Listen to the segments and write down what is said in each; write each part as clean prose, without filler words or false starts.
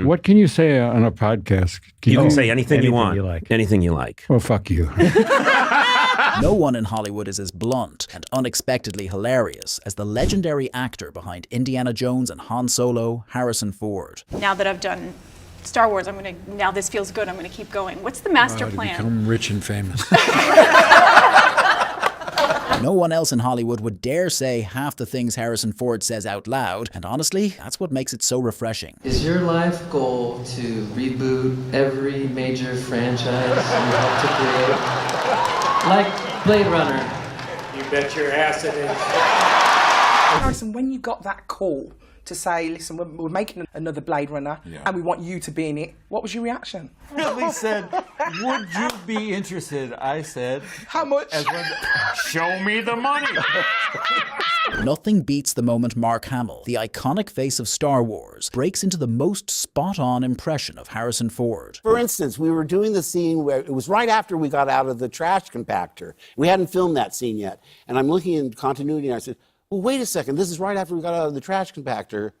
What can you say on a podcast? You can say anything you want. You like. Anything you like. Well, fuck you. No one in Hollywood is as blunt and unexpectedly hilarious as the legendary actor behind Indiana Jones and Han Solo, Harrison Ford. Now that I've done Star Wars, now this feels good, I'm gonna keep going. What's the master plan? To become rich and famous. No one else in Hollywood would dare say half the things Harrison Ford says out loud, and honestly, that's what makes it so refreshing. Is your life goal to reboot every major franchise you helped to create? Like Blade Runner. You bet your ass it is. Harrison, when you got that call to say, listen, we're making another Blade Runner and we want you to be in it, what was your reaction? Billy said, would you be interested? I said, how much? Show me the money. Nothing beats the moment Mark Hamill, the iconic face of Star Wars, breaks into the most spot-on impression of Harrison Ford. For instance, we were doing the scene where it was right after we got out of the trash compactor. We hadn't filmed that scene yet. And I'm looking in continuity and I said, well, wait a second, this is right after we got out of the trash compactor.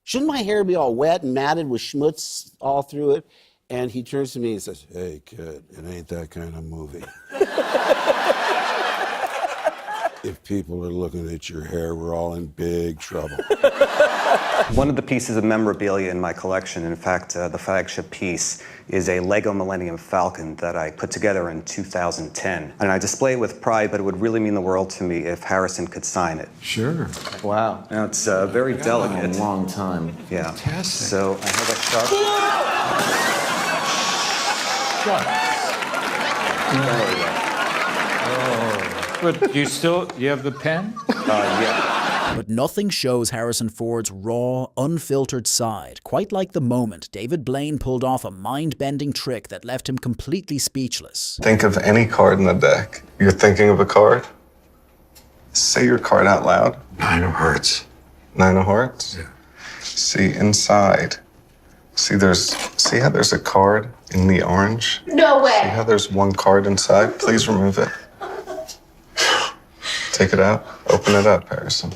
Shouldn't my hair be all wet and matted with schmutz all through it? And he turns to me and says, hey, kid, it ain't that kind of movie. If people are looking at your hair, we're all in big trouble. One of the pieces of memorabilia in my collection, in fact, the flagship piece, is a Lego Millennium Falcon that I put together in 2010. And I display it with pride, but it would really mean the world to me if Harrison could sign it. Sure. Wow. Now, it's very delicate. A long time. Yeah. Fantastic. So I have a sharp... but you have the pen? Yeah. But nothing shows Harrison Ford's raw, unfiltered side, quite like the moment David Blaine pulled off a mind-bending trick that left him completely speechless. Think of any card in the deck. You're thinking of a card? Say your card out loud. 9 of hearts. 9 of hearts? Yeah. See inside. See how there's a card in the orange? No way. See how there's one card inside? Please remove it. Take it out. Open it up, Harrison.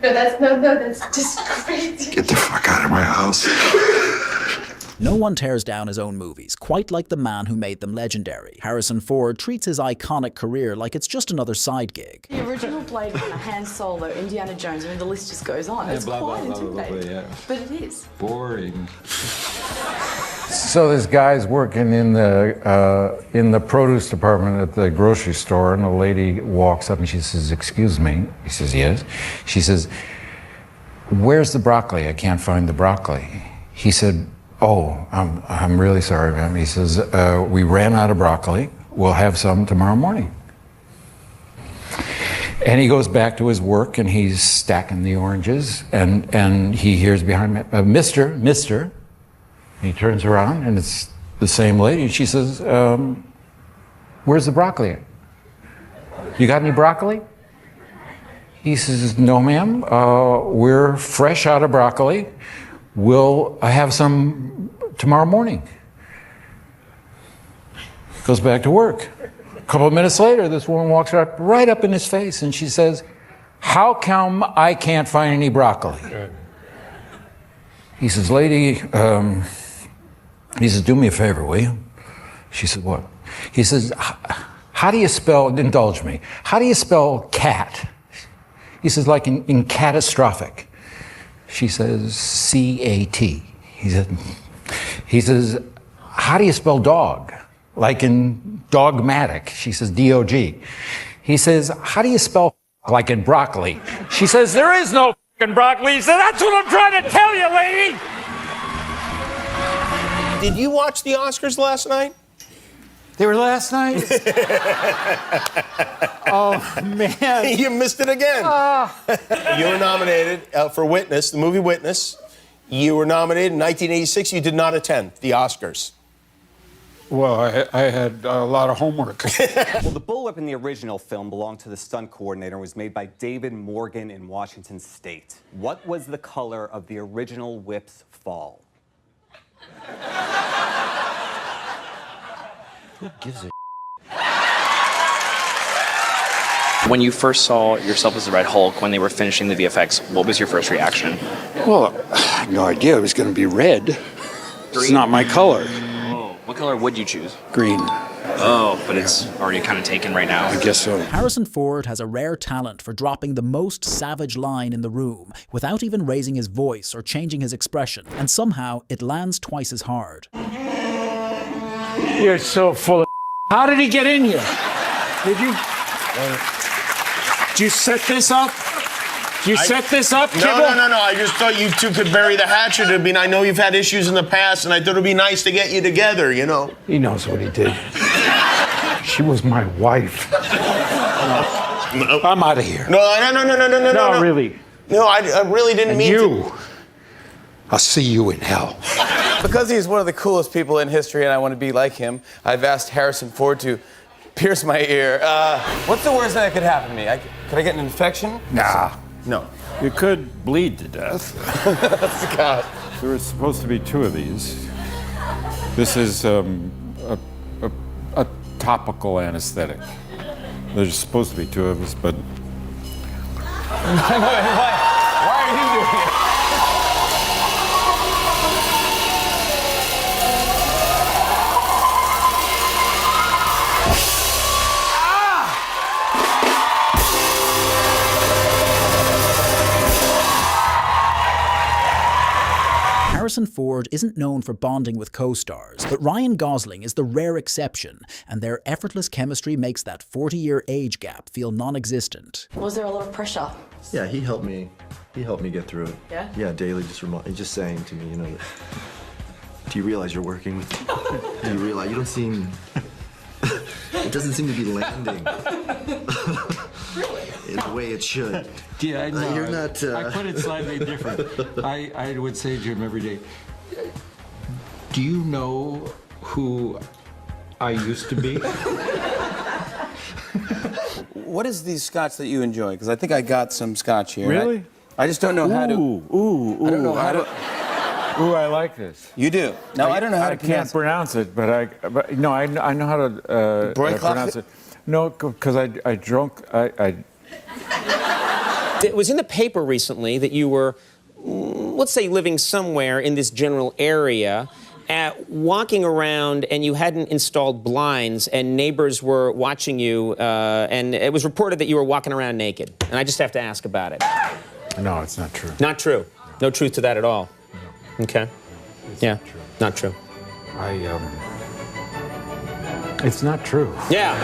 No, that's just crazy. Get the fuck out of my house. No one tears down his own movies, quite like the man who made them legendary. Harrison Ford treats his iconic career like it's just another side gig. The original Blade Runner, Han Solo, Indiana Jones, the list just goes on. It's quite intimidating. But it is. Boring. So this guy's working in the produce department at the grocery store, and a lady walks up and she says, "Excuse me." He says, "Yes." She says, "Where's the broccoli? I can't find the broccoli." He said, "Oh, I'm really sorry, ma'am." He says, "We ran out of broccoli. We'll have some tomorrow morning." And he goes back to his work and he's stacking the oranges, and he hears behind me, Mister. He turns around and it's the same lady. And she says, "Where's the broccoli? You got any broccoli?" He says, "No, ma'am. We're fresh out of broccoli. We'll have some tomorrow morning." Goes back to work. A couple of minutes later, this woman walks right up in his face and she says, "How come I can't find any broccoli?" He says, "Lady," he says, "do me a favor, will you?" She said, "What?" He says, "How do you spell," indulge me, "how do you spell cat?" He says, "Like in catastrophic." She says, C-A-T. He says, "How do you spell dog?" Like in dogmatic. She says, D-O-G. He says, "How do you spell like in broccoli?" She says, "There is no fucking broccoli." He said, "That's what I'm trying to tell you, lady." Did you watch the Oscars last night? They were last night? Oh, man. You missed it again. You were nominated for Witness, the movie Witness. You were nominated in 1986. You did not attend the Oscars. Well, I had a lot of homework. Well, the bullwhip in the original film belonged to the stunt coordinator and was made by David Morgan in Washington State. What was the color of the original whip's fall? Who gives a When you first saw yourself as the Red Hulk, when they were finishing the VFX, what was your first reaction? Well, I had no idea it was going to be red. It's not my color. Oh, what color would you choose? Green. Oh, but it's already kind of taken right now. I guess so. Harrison Ford has a rare talent for dropping the most savage line in the room without even raising his voice or changing his expression, and somehow it lands twice as hard. You're so full of. How did he get in here? Did you? Did you set this up? You set this up, Kibble? No. I just thought you two could bury the hatchet. I mean, I know you've had issues in the past, and I thought it'd be nice to get you together, you know. He knows what he did. She was my wife. I'm out of here. No. No, really. No, I really didn't mean to. I'll see you in hell. Because he's one of the coolest people in history and I want to be like him, I've asked Harrison Ford to pierce my ear. What's the worst thing that could happen to me? Could I get an infection? Nah. No. You could bleed to death. God. There were supposed to be 2 of these. This is a topical anesthetic. There's supposed to be 2 of us, but... Why are you doing it? Harrison Ford isn't known for bonding with co-stars, but Ryan Gosling is the rare exception, and their effortless chemistry makes that 40-year age gap feel non-existent. Was there a lot of pressure? Yeah, he helped me get through it. Yeah? Yeah, daily, just saying to me, you know, do you realize you're working? Do you realize you don't seem... It doesn't seem to be landing. In the way it should. Yeah, I know. You're not... I put it slightly different. I would say to him every day, do you know who I used to be? What is these scotch that you enjoy? Because I think I got some scotch here. Really? I just don't know how to... I don't know how to... Ooh, I like this. You do. No, I don't know how to can't pronounce it, but I know how to pronounce it. No, because I drunk. It was in the paper recently that you were, let's say, living somewhere in this general area, walking around, and you hadn't installed blinds, and neighbors were watching you, and it was reported that you were walking around naked. And I just have to ask about it. No, it's not true. Not true. No truth to that at all. No. Okay. Yeah. Not true. It's not true. Yeah.